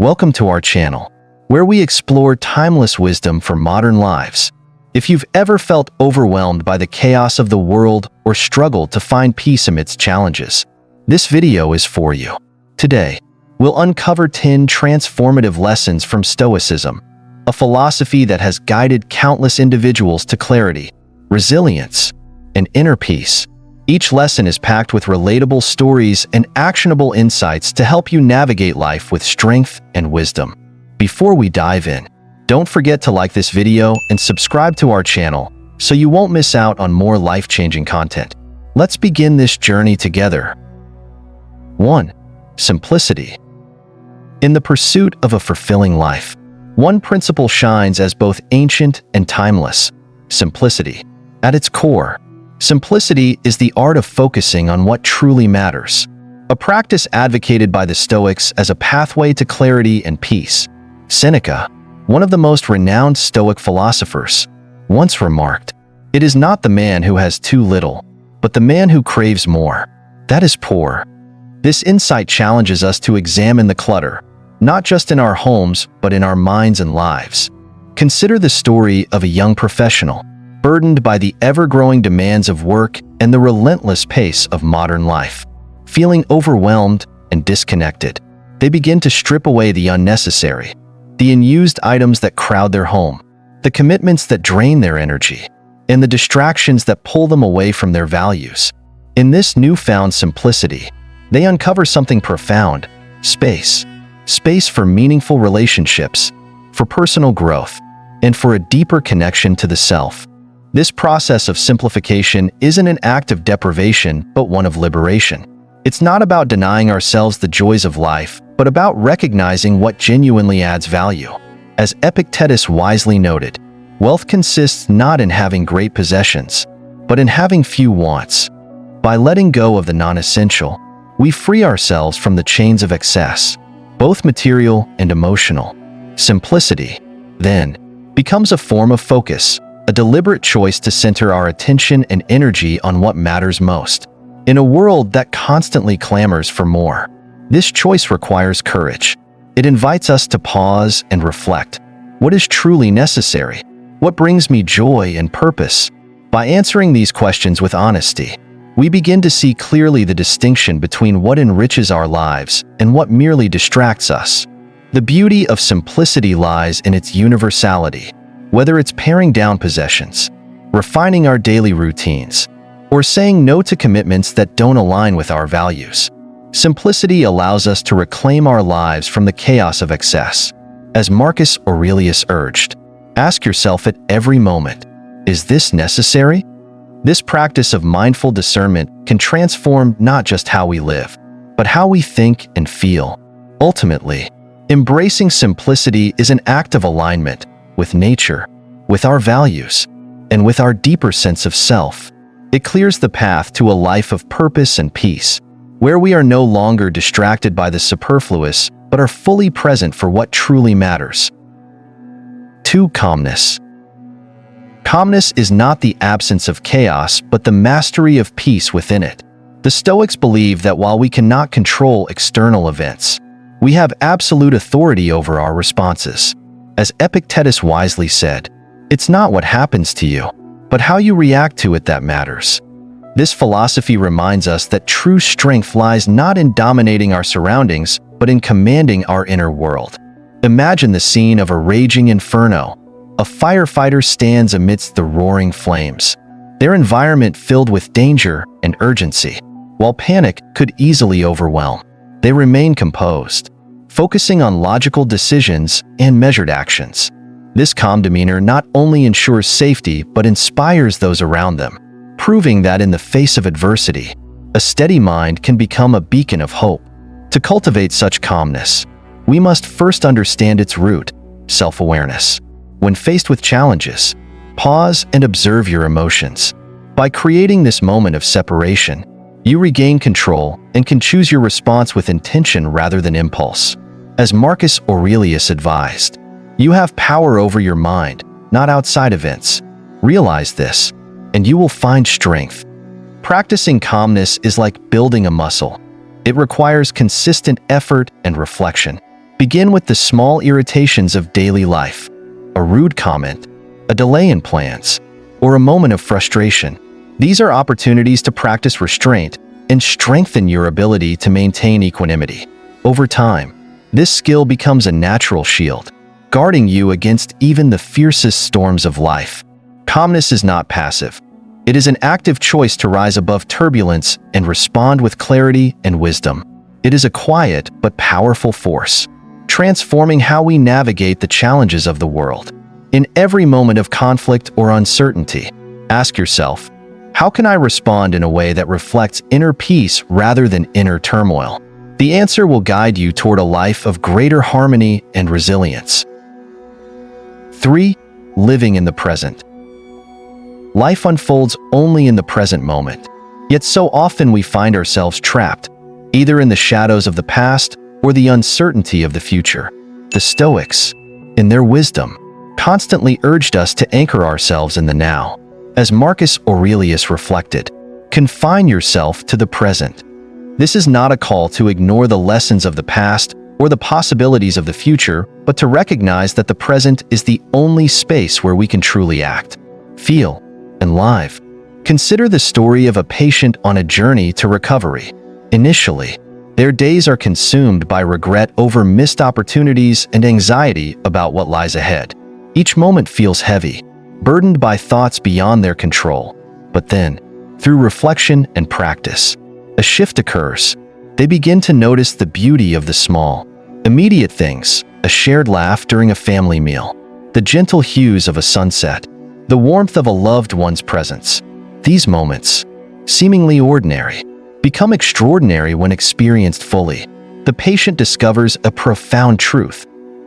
Welcome to our channel, where we explore timeless wisdom for modern lives. If you've ever felt overwhelmed by the chaos of the world or struggled to find peace amidst challenges, this video is for you. Today, we'll uncover 10 transformative lessons from Stoicism, a philosophy that has guided countless individuals to clarity, resilience, and inner peace. Each lesson is packed with relatable stories and actionable insights to help you navigate life with strength and wisdom. Before we dive in, don't forget to like this video and subscribe to our channel so you won't miss out on more life-changing content. Let's begin this journey together. 1. Simplicity. In the pursuit of a fulfilling life, one principle shines as both ancient and timeless: simplicity. At its core, simplicity is the art of focusing on what truly matters, a practice advocated by the Stoics as a pathway to clarity and peace. Seneca, one of the most renowned Stoic philosophers, once remarked, "It is not the man who has too little, but the man who craves more that is poor." This insight challenges us to examine the clutter, not just in our homes, but in our minds and lives. Consider the story of a young professional, burdened by the ever-growing demands of work and the relentless pace of modern life. Feeling overwhelmed and disconnected, they begin to strip away the unnecessary, the unused items that crowd their home, the commitments that drain their energy, and the distractions that pull them away from their values. In this newfound simplicity, they uncover something profound: space. Space for meaningful relationships, for personal growth, and for a deeper connection to the self. This process of simplification isn't an act of deprivation, but one of liberation. It's not about denying ourselves the joys of life, but about recognizing what genuinely adds value. As Epictetus wisely noted, wealth consists not in having great possessions, but in having few wants. By letting go of the non-essential, we free ourselves from the chains of excess, both material and emotional. Simplicity, then, becomes a form of focus, a deliberate choice to center our attention and energy on what matters most. In a world that constantly clamors for more, this choice requires courage. It invites us to pause and reflect. What is truly necessary? What brings me joy and purpose? By answering these questions with honesty, we begin to see clearly the distinction between what enriches our lives and what merely distracts us. The beauty of simplicity lies in its universality. Whether it's paring down possessions, refining our daily routines, or saying no to commitments that don't align with our values, simplicity allows us to reclaim our lives from the chaos of excess. As Marcus Aurelius urged, ask yourself at every moment, is this necessary? This practice of mindful discernment can transform not just how we live, but how we think and feel. Ultimately, embracing simplicity is an act of alignment with nature, with our values, and with our deeper sense of self. It clears the path to a life of purpose and peace, where we are no longer distracted by the superfluous, but are fully present for what truly matters. 2. Calmness. Calmness is not the absence of chaos, but the mastery of peace within it. The Stoics believe that while we cannot control external events, we have absolute authority over our responses. As Epictetus wisely said, it's not what happens to you, but how you react to it that matters. This philosophy reminds us that true strength lies not in dominating our surroundings, but in commanding our inner world. Imagine the scene of a raging inferno. A firefighter stands amidst the roaring flames, their environment filled with danger and urgency. While panic could easily overwhelm, they remain composed, focusing on logical decisions and measured actions. This calm demeanor not only ensures safety but inspires those around them, proving that in the face of adversity, a steady mind can become a beacon of hope. To cultivate such calmness, we must first understand its root: self-awareness. When faced with challenges, pause and observe your emotions. By creating this moment of separation, you regain control and can choose your response with intention rather than impulse. As Marcus Aurelius advised, you have power over your mind, not outside events. Realize this, and you will find strength. Practicing calmness is like building a muscle. It requires consistent effort and reflection. Begin with the small irritations of daily life: a rude comment, a delay in plans, or a moment of frustration. These are opportunities to practice restraint and strengthen your ability to maintain equanimity. Over time, this skill becomes a natural shield, guarding you against even the fiercest storms of life. Calmness is not passive. It is an active choice to rise above turbulence and respond with clarity and wisdom. It is a quiet but powerful force, transforming how we navigate the challenges of the world. In every moment of conflict or uncertainty, ask yourself, how can I respond in a way that reflects inner peace rather than inner turmoil? The answer will guide you toward a life of greater harmony and resilience. 3. Living in the present. Life unfolds only in the present moment, yet so often we find ourselves trapped, either in the shadows of the past or the uncertainty of the future. The Stoics, in their wisdom, constantly urged us to anchor ourselves in the now. As Marcus Aurelius reflected, confine yourself to the present. This is not a call to ignore the lessons of the past or the possibilities of the future, but to recognize that the present is the only space where we can truly act, feel, and live. Consider the story of a patient on a journey to recovery. Initially, their days are consumed by regret over missed opportunities and anxiety about what lies ahead. Each moment feels heavy, burdened by thoughts beyond their control. But then, through reflection and practice, a shift occurs. They begin to notice the beauty of the small, immediate things: a shared laugh during a family meal, the gentle hues of a sunset, the warmth of a loved one's presence. These moments, seemingly ordinary, become extraordinary when experienced fully. The patient discovers a profound truth.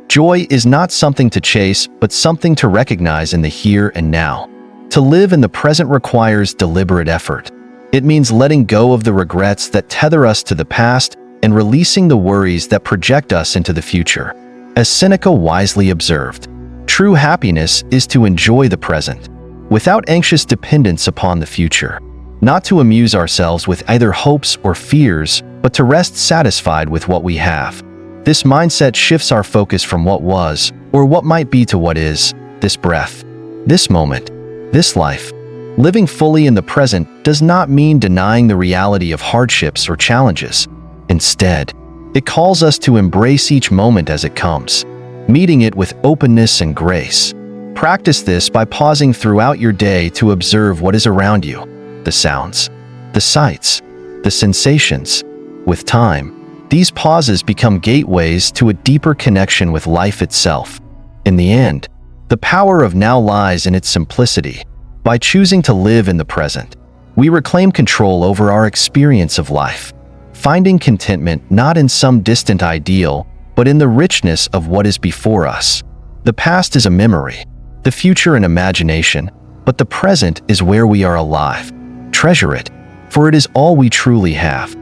Joy is not something to chase, but something to recognize in the here and now. To live in the present requires deliberate effort. It means letting go of the regrets that tether us to the past and releasing the worries that project us into the future. As Seneca wisely observed, true happiness is to enjoy the present, without anxious dependence upon the future. Not to amuse ourselves with either hopes or fears, but to rest satisfied with what we have. This mindset shifts our focus from what was, or what might be, to what is: this breath, this moment, this life. Living fully in the present does not mean denying the reality of hardships or challenges. Instead, it calls us to embrace each moment as it comes, meeting it with openness and grace. Practice this by pausing throughout your day to observe what is around you: the sounds, the sights, the sensations. With time, these pauses become gateways to a deeper connection with life itself. In the end, the power of now lies in its simplicity. By choosing to live in the present, we reclaim control over our experience of life, finding contentment not in some distant ideal, but in the richness of what is before us. The past is a memory, the future an imagination, but the present is where we are alive. Treasure it, for it is all we truly have.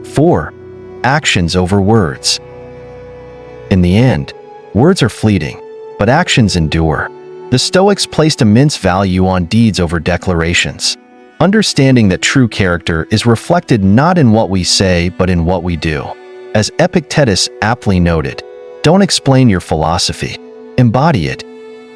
4. Actions over words. In the end, words are fleeting, but actions endure. The Stoics placed immense value on deeds over declarations, understanding that true character is reflected not in what we say but in what we do. As Epictetus aptly noted, don't explain your philosophy, embody it.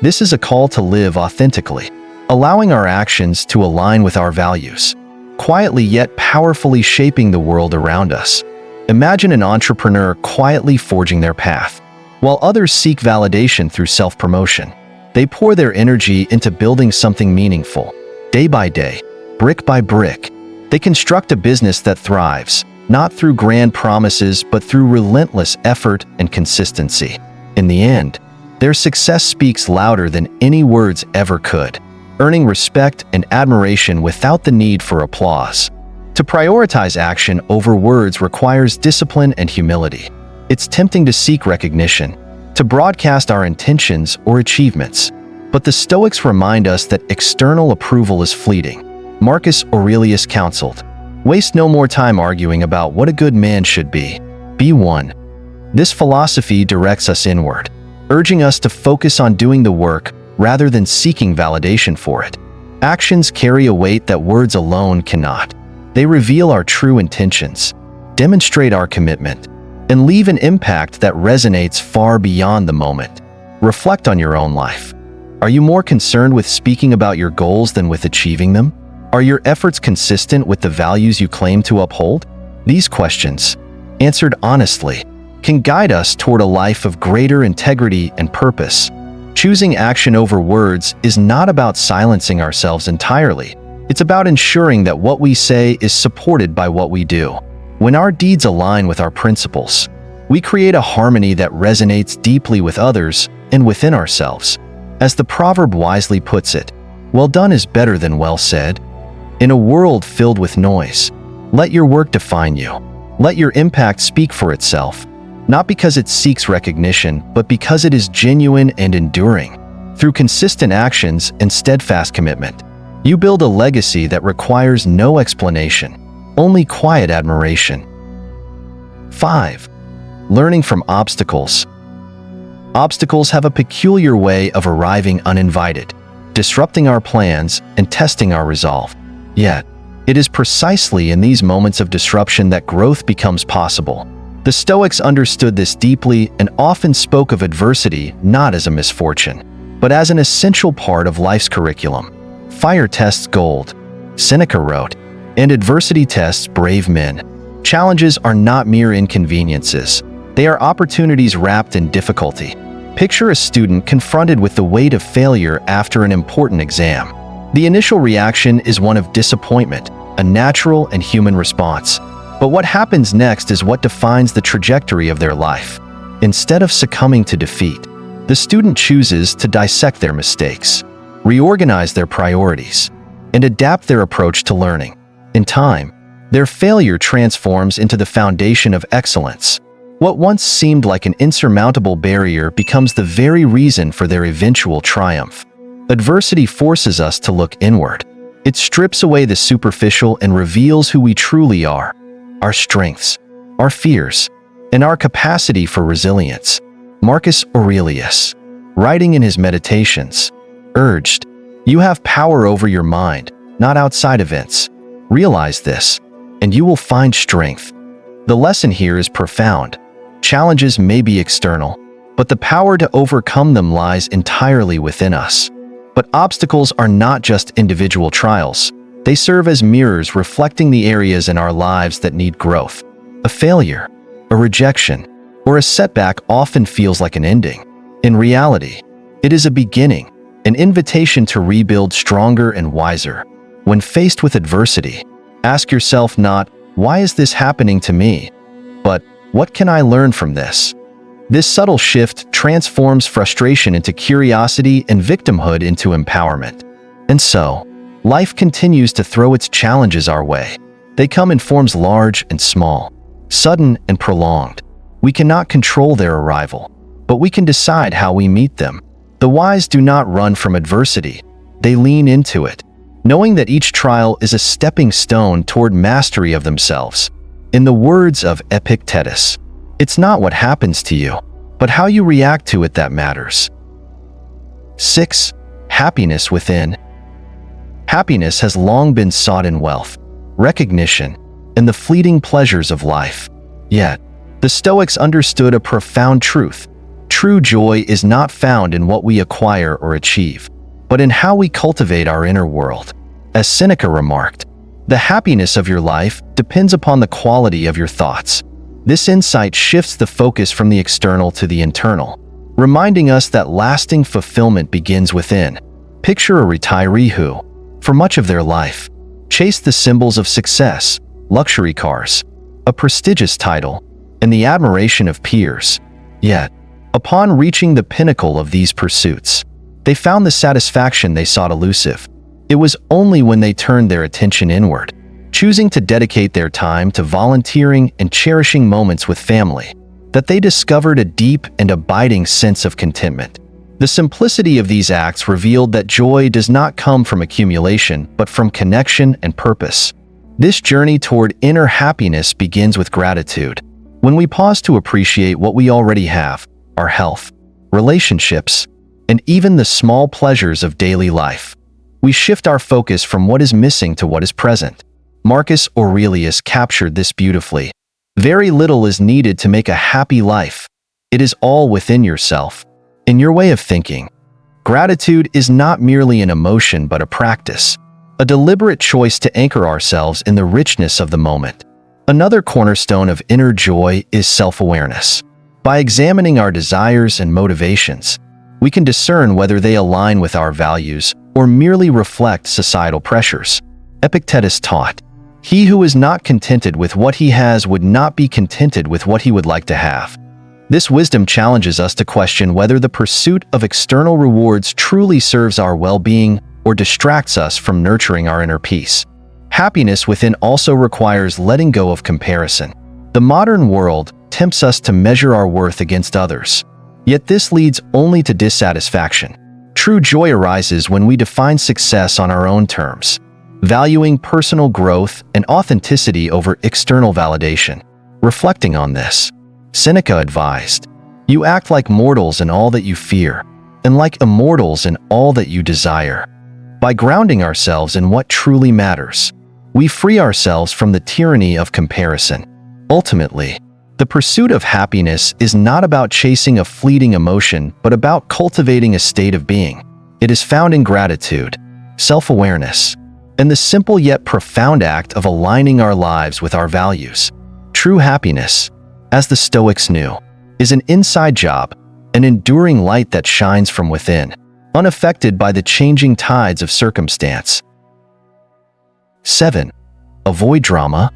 This is a call to live authentically, allowing our actions to align with our values, quietly yet powerfully shaping the world around us. Imagine an entrepreneur quietly forging their path, while others seek validation through self-promotion. They pour their energy into building something meaningful. Day by day, brick by brick, they construct a business that thrives, not through grand promises but through relentless effort and consistency. In the end, their success speaks louder than any words ever could, earning respect and admiration without the need for applause. To prioritize action over words requires discipline and humility. It's tempting to seek recognition, to broadcast our intentions or achievements, but the Stoics remind us that external approval is fleeting. Marcus Aurelius counseled, "Waste no more time arguing about what a good man should be. Be one." This philosophy directs us inward, urging us to focus on doing the work rather than seeking validation for it. Actions carry a weight that words alone cannot. They reveal our true intentions, demonstrate our commitment, and leave an impact that resonates far beyond the moment. Reflect on your own life. Are you more concerned with speaking about your goals than with achieving them? Are your efforts consistent with the values you claim to uphold? These questions, answered honestly, can guide us toward a life of greater integrity and purpose. Choosing action over words is not about silencing ourselves entirely. It's about ensuring that what we say is supported by what we do. When our deeds align with our principles, we create a harmony that resonates deeply with others and within ourselves. As the proverb wisely puts it, well done is better than well said. In a world filled with noise, let your work define you. Let your impact speak for itself, not because it seeks recognition, but because it is genuine and enduring. Through consistent actions and steadfast commitment, you build a legacy that requires no explanation, only quiet admiration. 5. Learning from obstacles. Obstacles have a peculiar way of arriving uninvited, disrupting our plans and testing our resolve. Yet, it is precisely in these moments of disruption that growth becomes possible. The Stoics understood this deeply and often spoke of adversity not as a misfortune, but as an essential part of life's curriculum. Fire tests gold, Seneca wrote, and adversity tests brave men. Challenges are not mere inconveniences. They are opportunities wrapped in difficulty. Picture a student confronted with the weight of failure after an important exam. The initial reaction is one of disappointment, a natural and human response. But what happens next is what defines the trajectory of their life. Instead of succumbing to defeat, the student chooses to dissect their mistakes, reorganize their priorities, and adapt their approach to learning. In time, their failure transforms into the foundation of excellence. What once seemed like an insurmountable barrier becomes the very reason for their eventual triumph. Adversity forces us to look inward. It strips away the superficial and reveals who we truly are, our strengths, our fears, and our capacity for resilience. Marcus Aurelius, writing in his Meditations, urged, "You have power over your mind, not outside events. Realize this, and you will find strength." The lesson here is profound. Challenges may be external, but the power to overcome them lies entirely within us. But obstacles are not just individual trials. They serve as mirrors reflecting the areas in our lives that need growth. A failure, a rejection, or a setback often feels like an ending. In reality, it is a beginning, an invitation to rebuild stronger and wiser. When faced with adversity, ask yourself not, "Why is this happening to me?" but "What can I learn from this?" This subtle shift transforms frustration into curiosity and victimhood into empowerment. And so, life continues to throw its challenges our way. They come in forms large and small, sudden and prolonged. We cannot control their arrival, but we can decide how we meet them. The wise do not run from adversity. They lean into it, knowing that each trial is a stepping stone toward mastery of themselves. In the words of Epictetus, it's not what happens to you, but how you react to it that matters. 6. Happiness within. Happiness has long been sought in wealth, recognition, and the fleeting pleasures of life. Yet, the Stoics understood a profound truth. True joy is not found in what we acquire or achieve, but in how we cultivate our inner world. As Seneca remarked, the happiness of your life depends upon the quality of your thoughts. This insight shifts the focus from the external to the internal, reminding us that lasting fulfillment begins within. Picture a retiree who, for much of their life, chased the symbols of success, luxury cars, a prestigious title, and the admiration of peers. Yet, upon reaching the pinnacle of these pursuits, they found the satisfaction they sought elusive. It was only when they turned their attention inward, choosing to dedicate their time to volunteering and cherishing moments with family, that they discovered a deep and abiding sense of contentment. The simplicity of these acts revealed that joy does not come from accumulation, but from connection and purpose. This journey toward inner happiness begins with gratitude. When we pause to appreciate what we already have, our health, relationships, and even the small pleasures of daily life, we shift our focus from what is missing to what is present. Marcus Aurelius captured this beautifully. Very little is needed to make a happy life. It is all within yourself, in your way of thinking. Gratitude is not merely an emotion but a practice, a deliberate choice to anchor ourselves in the richness of the moment. Another cornerstone of inner joy is self-awareness. By examining our desires and motivations, we can discern whether they align with our values or merely reflect societal pressures. Epictetus taught, "He who is not contented with what he has would not be contented with what he would like to have." This wisdom challenges us to question whether the pursuit of external rewards truly serves our well-being or distracts us from nurturing our inner peace. Happiness within also requires letting go of comparison. The modern world tempts us to measure our worth against others. Yet this leads only to dissatisfaction. True joy arises when we define success on our own terms, valuing personal growth and authenticity over external validation. Reflecting on this, Seneca advised, "You act like mortals in all that you fear, and like immortals in all that you desire." By grounding ourselves in what truly matters, we free ourselves from the tyranny of comparison. Ultimately, the pursuit of happiness is not about chasing a fleeting emotion, but about cultivating a state of being. It is found in gratitude, self-awareness, and the simple yet profound act of aligning our lives with our values. True happiness, as the Stoics knew, is an inside job, an enduring light that shines from within, unaffected by the changing tides of circumstance. 7. Avoid drama.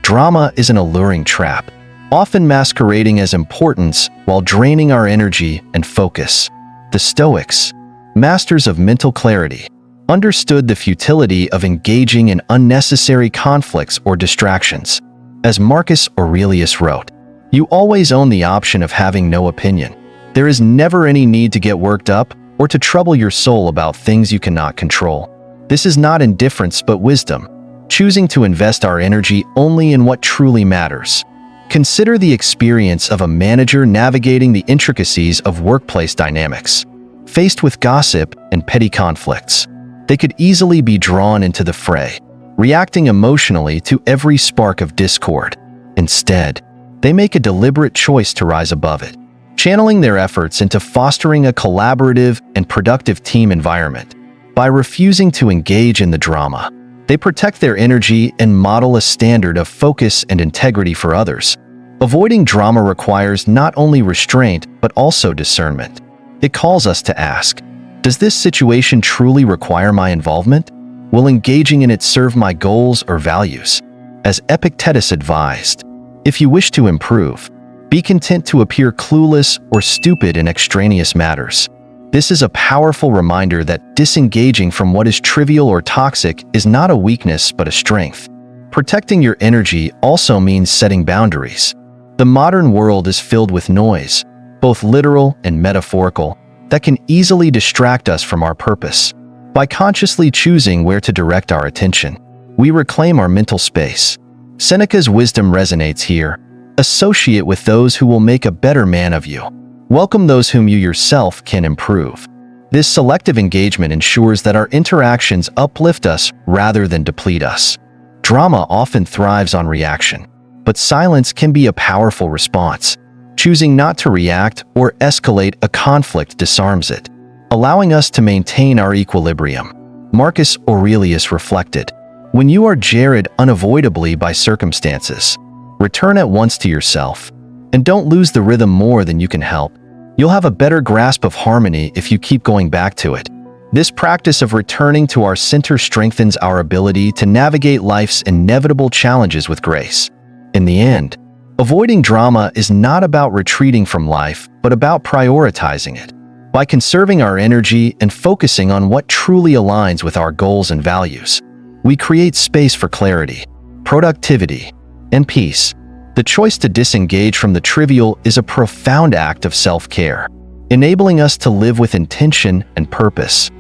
Drama is an alluring trap, often masquerading as importance while draining our energy and focus. The Stoics, masters of mental clarity, understood the futility of engaging in unnecessary conflicts or distractions. As Marcus Aurelius wrote, "You always own the option of having no opinion. There is never any need to get worked up or to trouble your soul about things you cannot control." This is not indifference but wisdom, choosing to invest our energy only in what truly matters. Consider the experience of a manager navigating the intricacies of workplace dynamics. Faced with gossip and petty conflicts, they could easily be drawn into the fray, reacting emotionally to every spark of discord. Instead, they make a deliberate choice to rise above it, channeling their efforts into fostering a collaborative and productive team environment. By refusing to engage in the drama, they protect their energy and model a standard of focus and integrity for others. Avoiding drama requires not only restraint but also discernment. It calls us to ask, does this situation truly require my involvement? Will engaging in it serve my goals or values? As Epictetus advised, if you wish to improve, be content to appear clueless or stupid in extraneous matters. This is a powerful reminder that disengaging from what is trivial or toxic is not a weakness but a strength. Protecting your energy also means setting boundaries. The modern world is filled with noise, both literal and metaphorical, that can easily distract us from our purpose. By consciously choosing where to direct our attention, we reclaim our mental space. Seneca's wisdom resonates here. Associate with those who will make a better man of you. Welcome those whom you yourself can improve. This selective engagement ensures that our interactions uplift us rather than deplete us. Drama often thrives on reaction, but silence can be a powerful response. Choosing not to react or escalate a conflict disarms it, allowing us to maintain our equilibrium. Marcus Aurelius reflected, "When you are jarred unavoidably by circumstances, return at once to yourself, and don't lose the rhythm more than you can help. You'll have a better grasp of harmony if you keep going back to it." This practice of returning to our center strengthens our ability to navigate life's inevitable challenges with grace. In the end, avoiding drama is not about retreating from life, but about prioritizing it. By conserving our energy and focusing on what truly aligns with our goals and values, we create space for clarity, productivity, and peace. The choice to disengage from the trivial is a profound act of self-care, enabling us to live with intention and purpose.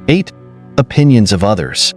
8. Opinions of others.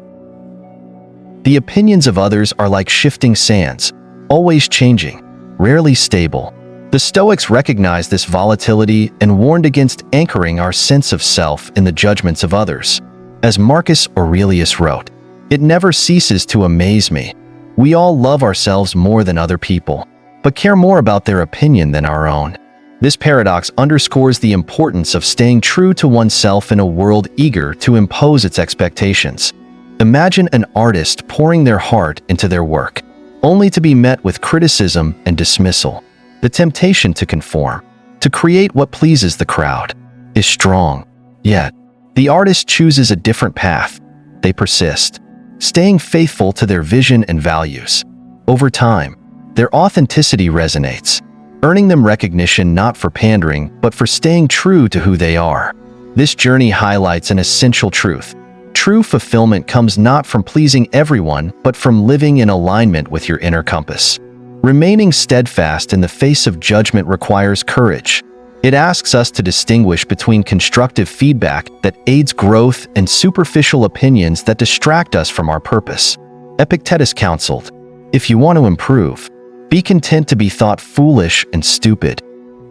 The opinions of others are like shifting sands, always changing, rarely stable. The Stoics recognized this volatility and warned against anchoring our sense of self in the judgments of others. As Marcus Aurelius wrote, "It never ceases to amaze me We all love ourselves more than other people, but care more about their opinion than our own. This paradox underscores the importance of staying true to oneself in a world eager to impose its expectations. Imagine an artist pouring their heart into their work, only to be met with criticism and dismissal. The temptation to conform, to create what pleases the crowd, is strong. Yet, the artist chooses a different path. They persist, staying faithful to their vision and values. Over time, their authenticity resonates, earning them recognition not for pandering, but for staying true to who they are. This journey highlights an essential truth. True fulfillment comes not from pleasing everyone, but from living in alignment with your inner compass. Remaining steadfast in the face of judgment requires courage. It asks us to distinguish between constructive feedback that aids growth and superficial opinions that distract us from our purpose. Epictetus counseled, "If you want to improve, be content to be thought foolish and stupid."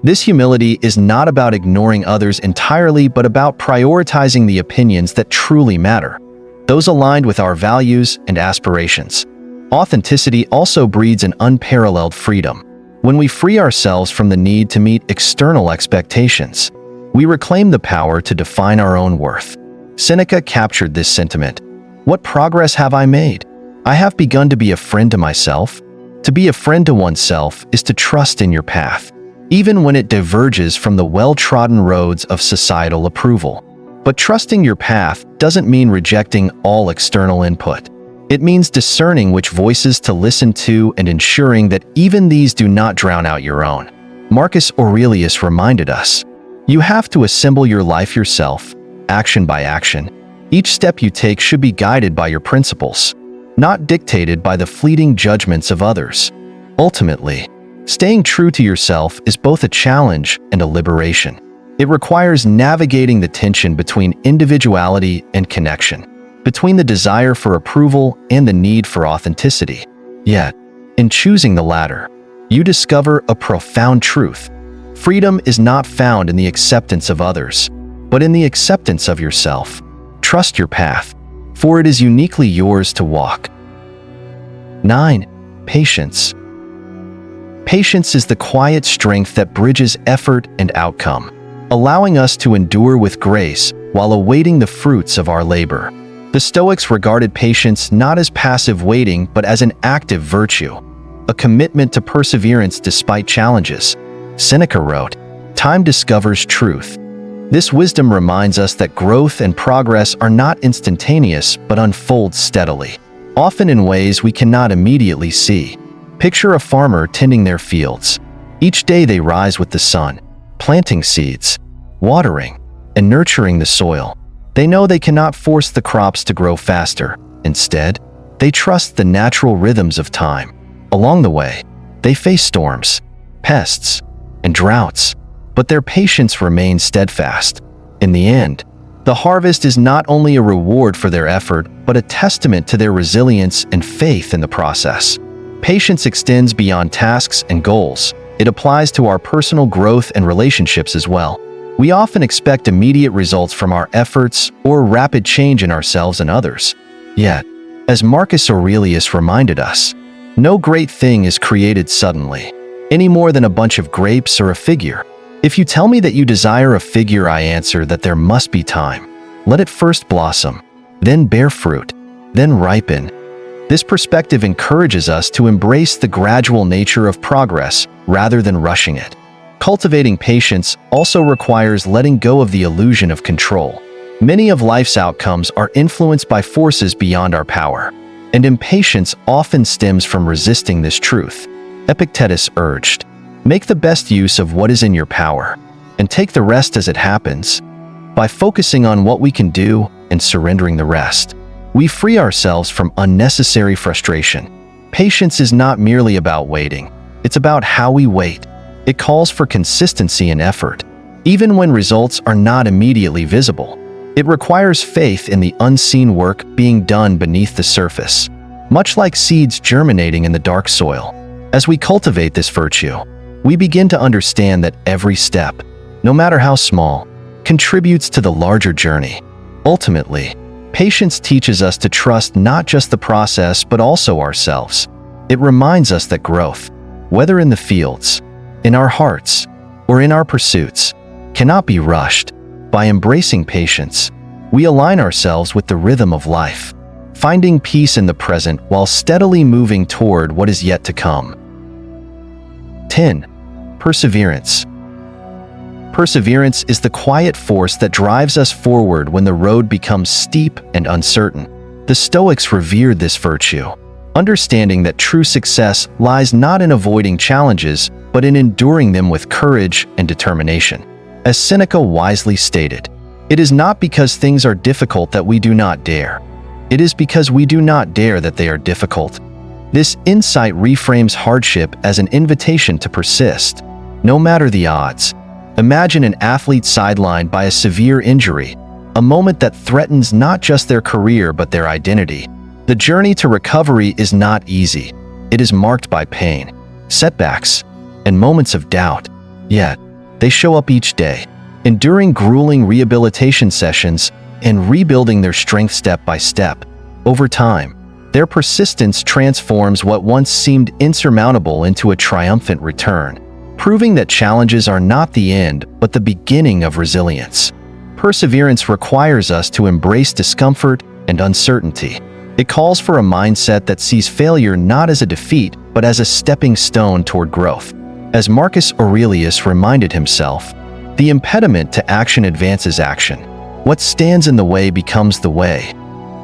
This humility is not about ignoring others entirely, but about prioritizing the opinions that truly matter, those aligned with our values and aspirations. Authenticity also breeds an unparalleled freedom. When we free ourselves from the need to meet external expectations, we reclaim the power to define our own worth. Seneca captured this sentiment. "What progress have I made? I have begun to be a friend to myself." To be a friend to oneself is to trust in your path, even when it diverges from the well-trodden roads of societal approval. But trusting your path doesn't mean rejecting all external input. It means discerning which voices to listen to and ensuring that even these do not drown out your own. Marcus Aurelius reminded us, "You have to assemble your life yourself, action by action. Each step you take should be guided by your principles, not dictated by the fleeting judgments of others." Ultimately, staying true to yourself is both a challenge and a liberation. It requires navigating the tension between individuality and connection, between the desire for approval and the need for authenticity. Yet, in choosing the latter, you discover a profound truth. Freedom is not found in the acceptance of others, but in the acceptance of yourself. Trust your path, for it is uniquely yours to walk. 9. Patience. Patience is the quiet strength that bridges effort and outcome, allowing us to endure with grace while awaiting the fruits of our labor. The Stoics regarded patience not as passive waiting, but as an active virtue, a commitment to perseverance despite challenges. Seneca wrote, "Time discovers truth." This wisdom reminds us that growth and progress are not instantaneous but unfold steadily, often in ways we cannot immediately see. Picture a farmer tending their fields. Each day they rise with the sun, planting seeds, watering, and nurturing the soil. They know they cannot force the crops to grow faster. Instead, they trust the natural rhythms of time. Along the way, they face storms, pests, and droughts, but their patience remains steadfast. In the end, the harvest is not only a reward for their effort, but a testament to their resilience and faith in the process. Patience extends beyond tasks and goals. It applies to our personal growth and relationships as well. We often expect immediate results from our efforts or rapid change in ourselves and others. Yet, as Marcus Aurelius reminded us, no great thing is created suddenly, any more than a bunch of grapes or a figure. If you tell me that you desire a figure, I answer that there must be time. Let it first blossom, then bear fruit, then ripen. This perspective encourages us to embrace the gradual nature of progress rather than rushing it. Cultivating patience also requires letting go of the illusion of control. Many of life's outcomes are influenced by forces beyond our power, and impatience often stems from resisting this truth. Epictetus urged, "Make the best use of what is in your power, and take the rest as it happens." By focusing on what we can do and surrendering the rest, we free ourselves from unnecessary frustration. Patience is not merely about waiting, it's about how we wait. It calls for consistency and effort, even when results are not immediately visible. It requires faith in the unseen work being done beneath the surface, much like seeds germinating in the dark soil. As we cultivate this virtue, we begin to understand that every step, no matter how small, contributes to the larger journey. Ultimately, patience teaches us to trust not just the process but also ourselves. It reminds us that growth, whether in the fields, in our hearts, or in our pursuits, cannot be rushed. By embracing patience, we align ourselves with the rhythm of life, finding peace in the present while steadily moving toward what is yet to come. 10. Perseverance. Perseverance is the quiet force that drives us forward when the road becomes steep and uncertain. The Stoics revered this virtue, understanding that true success lies not in avoiding challenges, but in enduring them with courage and determination. As Seneca wisely stated, "It is not because things are difficult that we do not dare. It is because we do not dare that they are difficult." This insight reframes hardship as an invitation to persist, no matter the odds. Imagine an athlete sidelined by a severe injury, a moment that threatens not just their career but their identity. The journey to recovery is not easy. It is marked by pain, setbacks, and moments of doubt. Yet, they show up each day, enduring grueling rehabilitation sessions and rebuilding their strength step by step. Over time, their persistence transforms what once seemed insurmountable into a triumphant return, proving that challenges are not the end but the beginning of resilience. Perseverance requires us to embrace discomfort and uncertainty. It calls for a mindset that sees failure not as a defeat but as a stepping stone toward growth. As Marcus Aurelius reminded himself, the impediment to action advances action. What stands in the way becomes the way.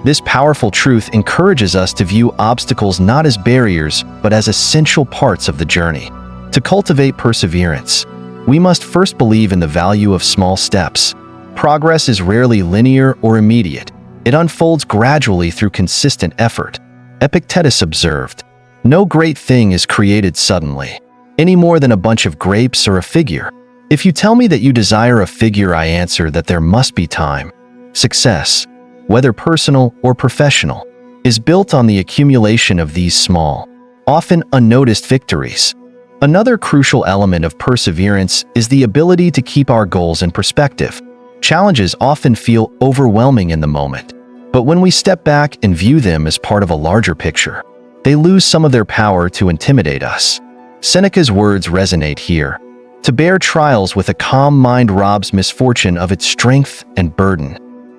This powerful truth encourages us to view obstacles not as barriers, but as essential parts of the journey. To cultivate perseverance, we must first believe in the value of small steps. Progress is rarely linear or immediate. It unfolds gradually through consistent effort. Epictetus observed, "No great thing is created suddenly, any more than a bunch of grapes or a figure. If you tell me that you desire a figure, I answer that there must be time." Success, whether personal or professional, is built on the accumulation of these small, often unnoticed victories. Another crucial element of perseverance is the ability to keep our goals in perspective. Challenges often feel overwhelming in the moment, but when we step back and view them as part of a larger picture, they lose some of their power to intimidate us. Seneca's words resonate here. To bear trials with a calm mind robs misfortune of its strength and burden.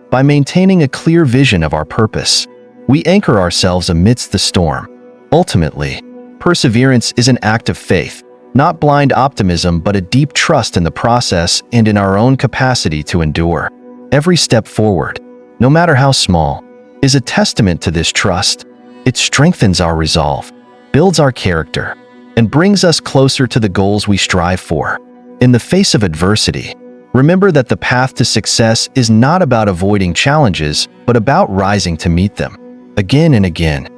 By maintaining a clear vision of our purpose, we anchor ourselves amidst the storm. Ultimately, perseverance is an act of faith, not blind optimism but a deep trust in the process and in our own capacity to endure. Every step forward, no matter how small, is a testament to this trust. It strengthens our resolve, builds our character, and brings us closer to the goals we strive for. In the face of adversity, remember that the path to success is not about avoiding challenges, but about rising to meet them, again and again.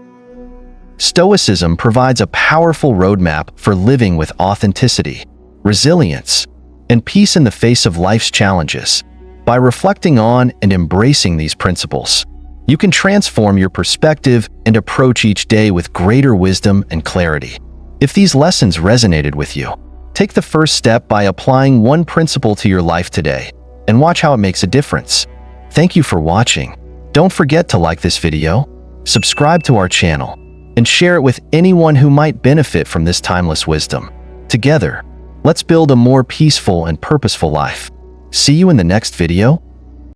Stoicism provides a powerful roadmap for living with authenticity, resilience, and peace in the face of life's challenges. By reflecting on and embracing these principles, you can transform your perspective and approach each day with greater wisdom and clarity. If these lessons resonated with you, take the first step by applying one principle to your life today, and watch how it makes a difference. Thank you for watching. Don't forget to like this video, subscribe to our channel, and share it with anyone who might benefit from this timeless wisdom. Together, let's build a more peaceful and purposeful life. See you in the next video.